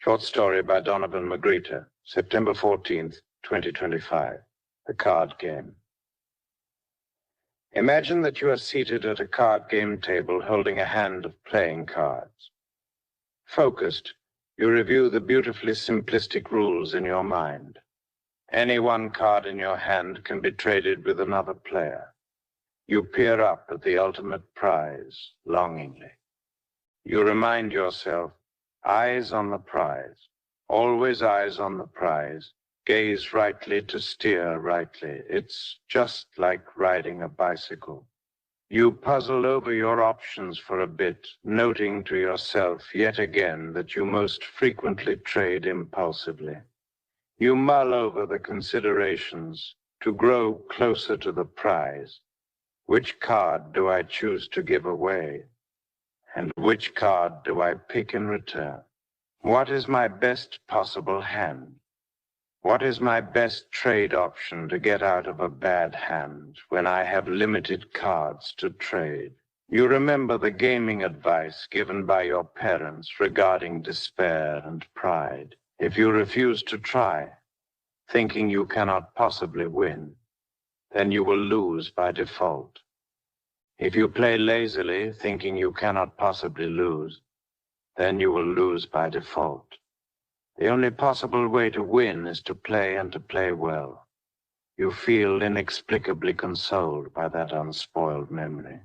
Short story by Donovan Magritte, September 14th, 2025. The Card Game. Imagine that you are seated at a card game table holding a hand of playing cards. Focused, you review the beautifully simplistic rules in your mind. Any one card in your hand can be traded with another player. You peer up at the ultimate prize, longingly. You remind yourself, eyes on the prize, always eyes on the prize, gaze rightly to steer rightly. It's just like riding a bicycle. You puzzle over your options for a bit, noting to yourself yet again that you most frequently trade impulsively. You mull over the considerations to grow closer to the prize. Which card do I choose to give away? And which card do I pick in return? What is my best possible hand? What is my best trade option to get out of a bad hand when I have limited cards to trade? You remember the gaming advice given by your parents regarding despair and pride. If you refuse to try, thinking you cannot possibly win, then you will lose by default. If you play lazily, thinking you cannot possibly lose, then you will lose by default. The only possible way to win is to play and to play well. You feel inexplicably consoled by that unspoiled memory.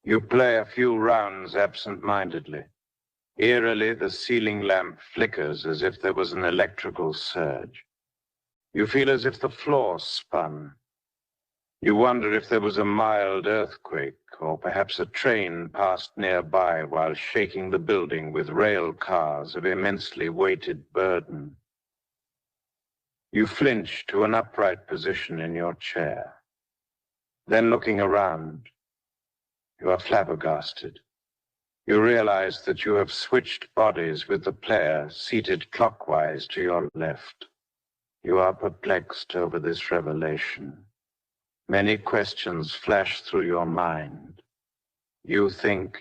You play a few rounds absent-mindedly. Eerily, the ceiling lamp flickers as if there was an electrical surge. You feel as if the floor spun. You wonder if there was a mild earthquake, or perhaps a train passed nearby while shaking the building with rail cars of immensely weighted burden. You flinch to an upright position in your chair. Then looking around, you are flabbergasted. You realize that you have switched bodies with the player seated clockwise to your left. You are perplexed over this revelation. Many questions flash through your mind. You think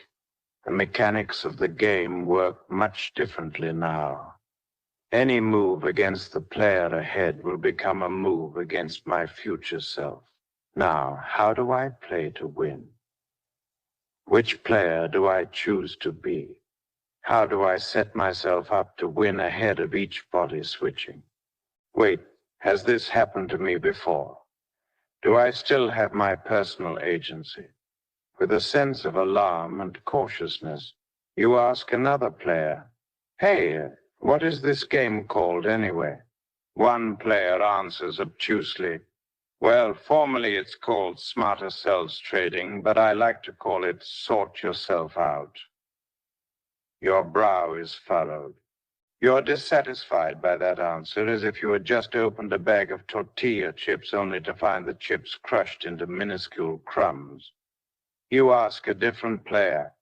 the mechanics of the game work much differently now. Any move against the player ahead will become a move against my future self. Now, how do I play to win? Which player do I choose to be? How do I set myself up to win ahead of each body switching? Wait, has this happened to me before? Do I still have my personal agency? With a sense of alarm and cautiousness, you ask another player, "Hey, what is this game called anyway?" One player answers obtusely, "Well, formally it's called Smarter Selves Trading, but I like to call it Sort Yourself Out." Your brow is furrowed. You're dissatisfied by that answer, as if you had just opened a bag of tortilla chips only to find the chips crushed into minuscule crumbs. You ask a different player,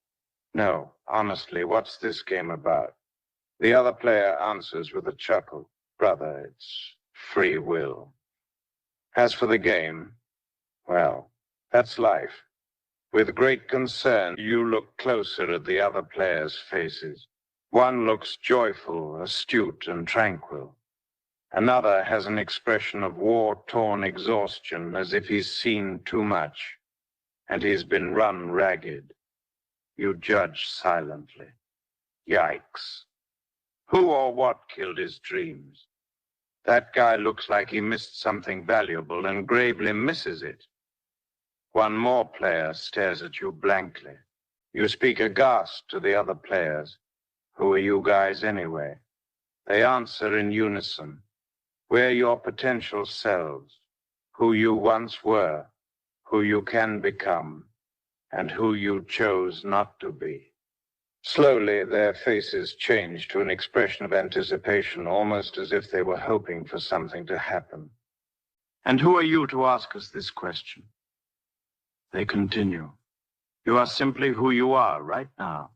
"No, honestly, what's this game about?" The other player answers with a chuckle, "Brother, it's free will." As for the game, well, that's life. With great concern, you look closer at the other players' faces. One looks joyful, astute, and tranquil. Another has an expression of war-torn exhaustion, as if he's seen too much, and he's been run ragged. You judge silently. Yikes. Who or what killed his dreams? That guy looks like he missed something valuable and gravely misses it. One more player stares at you blankly. You speak aghast to the other players. "Who are you guys anyway?" They answer in unison. "We're your potential selves, who you once were, who you can become, and who you chose not to be." Slowly, their faces change to an expression of anticipation, almost as if they were hoping for something to happen. "And who are you to ask us this question?" They continue. "You are simply who you are right now."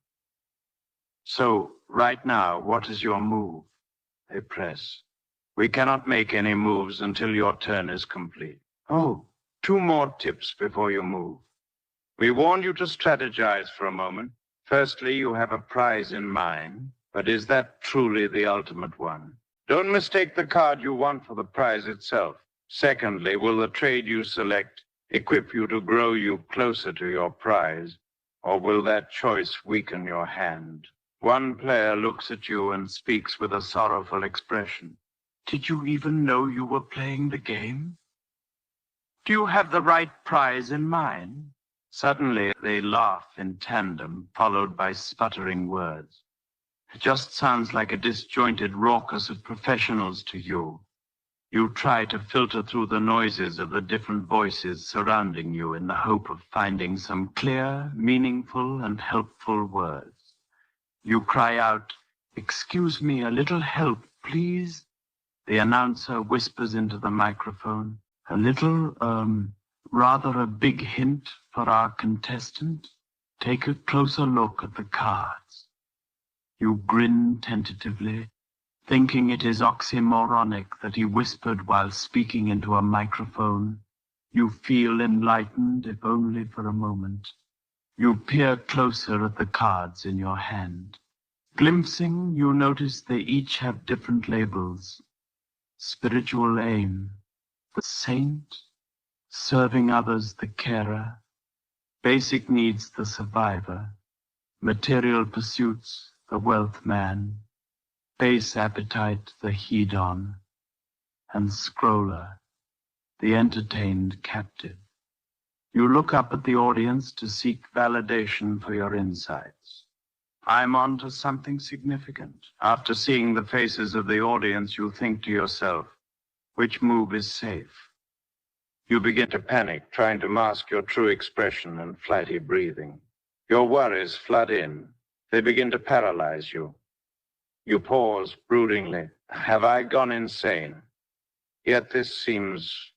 "So, right now, what is your move?" They press. "We cannot make any moves until your turn is complete." "Oh, 2 more tips before you move. We warn you to strategize for a moment. Firstly, you have a prize in mind, But is that truly the ultimate one? Don't mistake the card you want for the prize itself. Secondly, will the trade you select equip you to grow you closer to your prize, or will that choice weaken your hand? One player looks at you and speaks with a sorrowful expression. Did you even know you were playing the game? Do you have the right prize in mind? Suddenly, they laugh in tandem, followed by sputtering words. It just sounds like a disjointed raucous of professionals to you. You try to filter through the noises of the different voices surrounding you in the hope of finding some clear, meaningful, and helpful words. You cry out, "Excuse me, a little help, please." The announcer whispers into the microphone, "A little, rather a big hint for our contestant. Take a closer look at the cards." You grin tentatively, thinking it is oxymoronic that he whispered while speaking into a microphone. You feel enlightened, if only for a moment. You peer closer at the cards in your hand. Glimpsing, you notice they each have different labels. Spiritual aim, the saint. Serving others, the carer. Basic needs, the survivor. Material pursuits, the wealth man. Base appetite, the hedon. And scroller, the entertained captive. You look up at the audience to seek validation for your insights. I'm on to something significant. After seeing the faces of the audience, you think to yourself, which move is safe? You begin to panic, trying to mask your true expression and flighty breathing. Your worries flood in. They begin to paralyze you. You pause broodingly. Have I gone insane? Yet this seems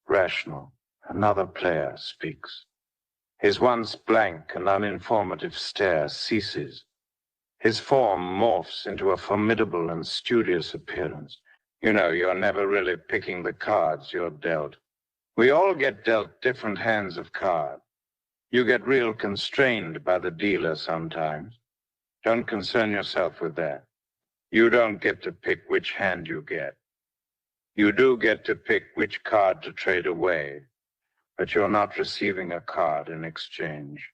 rational. Another player speaks. His once blank and uninformative stare ceases. His form morphs into a formidable and studious appearance. You know, you're never really picking the cards you're dealt. We all get dealt different hands of cards. You get real constrained by the dealer sometimes. Don't concern yourself with that. You don't get to pick which hand you get. You do get to pick which card to trade away, but you're not receiving a card in exchange.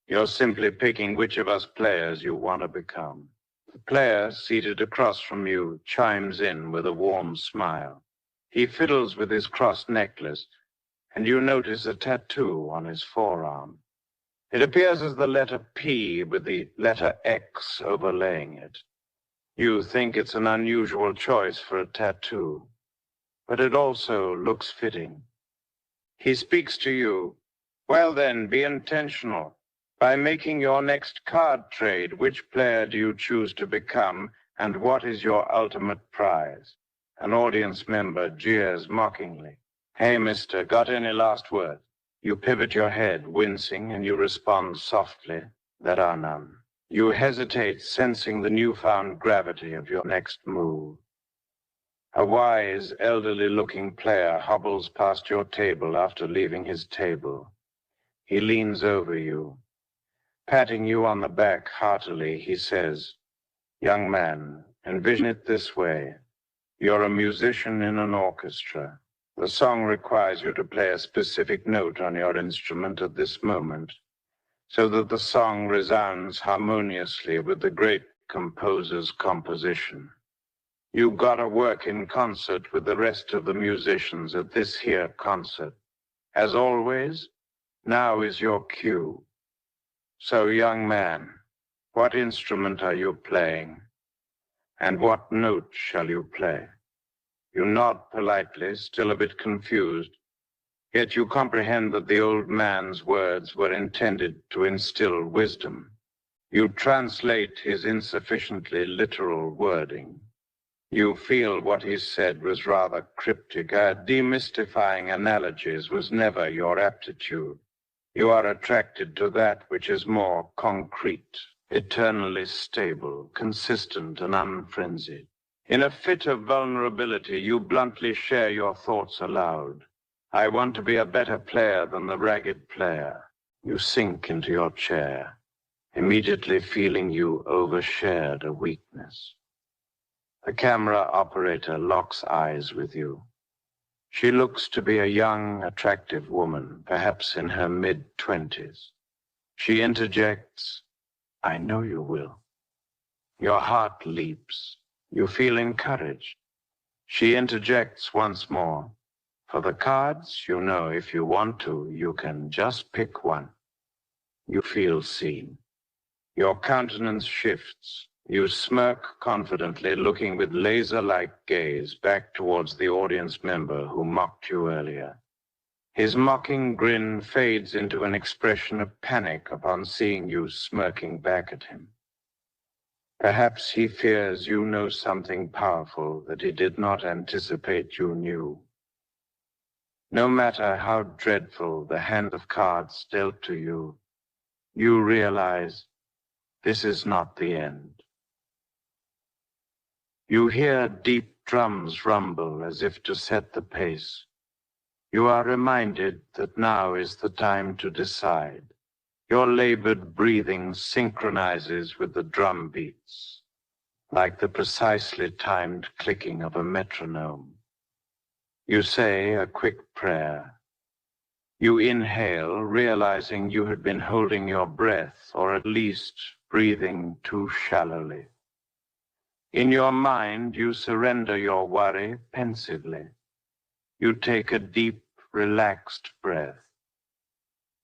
You're simply picking which of us players you want to become. The player seated across from you chimes in with a warm smile. He fiddles with his crossed necklace, and you notice a tattoo on his forearm. It appears as the letter P with the letter X overlaying it. You think it's an unusual choice for a tattoo, but it also looks fitting. He speaks to you. Well then, be intentional. By making your next card trade, which player do you choose to become, and what is your ultimate prize? An audience member jeers mockingly. Hey, mister, got any last words? You pivot your head, wincing, and you respond softly. There are none. You hesitate, sensing the newfound gravity of your next move. A wise, elderly-looking player hobbles past your table after leaving his table. He leans over you. Patting you on the back heartily, he says, "Young man, envision it this way. You're a musician in an orchestra. The song requires you to play a specific note on your instrument at this moment, so that the song resounds harmoniously with the great composer's composition. You've got to work in concert with the rest of the musicians at this here concert. As always, now is your cue. So, young man, what instrument are you playing? And what note shall you play?" You nod politely, still a bit confused, yet you comprehend that the old man's words were intended to instill wisdom. You translate his insufficiently literal wording. You feel what he said was rather cryptic. Demystifying analogies was never your aptitude. You are attracted to that which is more concrete, eternally stable, consistent, and unfrenzied. In a fit of vulnerability, you bluntly share your thoughts aloud. I want to be a better player than the ragged player. You sink into your chair. immediately feeling you overshared a weakness. The camera operator locks eyes with you. She looks to be a young, attractive woman, perhaps in her mid-20s. She interjects, "I know you will." Your heart leaps. You feel encouraged. She interjects once more, "For the cards, you know, if you want to, you can just pick one." You feel seen. Your countenance shifts. You smirk confidently, looking with laser-like gaze back towards the audience member who mocked you earlier. His mocking grin fades into an expression of panic upon seeing you smirking back at him. Perhaps he fears you know something powerful that he did not anticipate you knew. No matter how dreadful the hand of cards dealt to you, you realize this is not the end. You hear deep drums rumble as if to set the pace. You are reminded that now is the time to decide. Your labored breathing synchronizes with the drum beats, like the precisely timed clicking of a metronome. You say a quick prayer. You inhale, realizing you had been holding your breath, or at least breathing too shallowly. In your mind, you surrender your worry pensively. You take a deep, relaxed breath.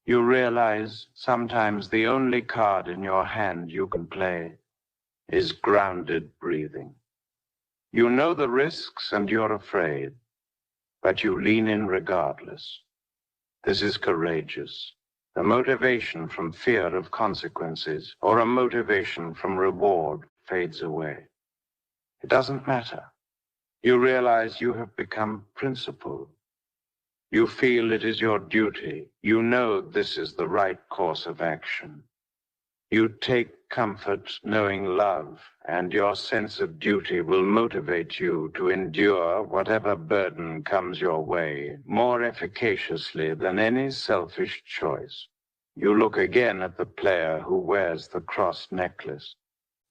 You realize sometimes the only card in your hand you can play is grounded breathing. You know the risks and you're afraid, but you lean in regardless. This is courageous. The motivation from fear of consequences or a motivation from reward fades away. It doesn't matter. You realize you have become principled. You feel it is your duty. You know this is the right course of action. You take comfort knowing love and your sense of duty will motivate you to endure whatever burden comes your way more efficaciously than any selfish choice. You look again at the player who wears the cross necklace.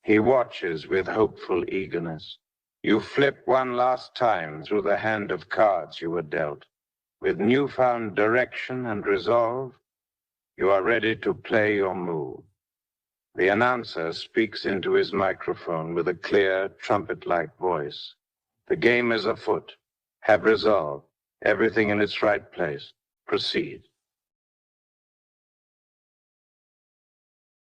He watches with hopeful eagerness. You flip one last time through the hand of cards you were dealt. With newfound direction and resolve, you are ready to play your move. The announcer speaks into his microphone with a clear, trumpet-like voice. The game is afoot. Have resolve. Everything in its right place. Proceed.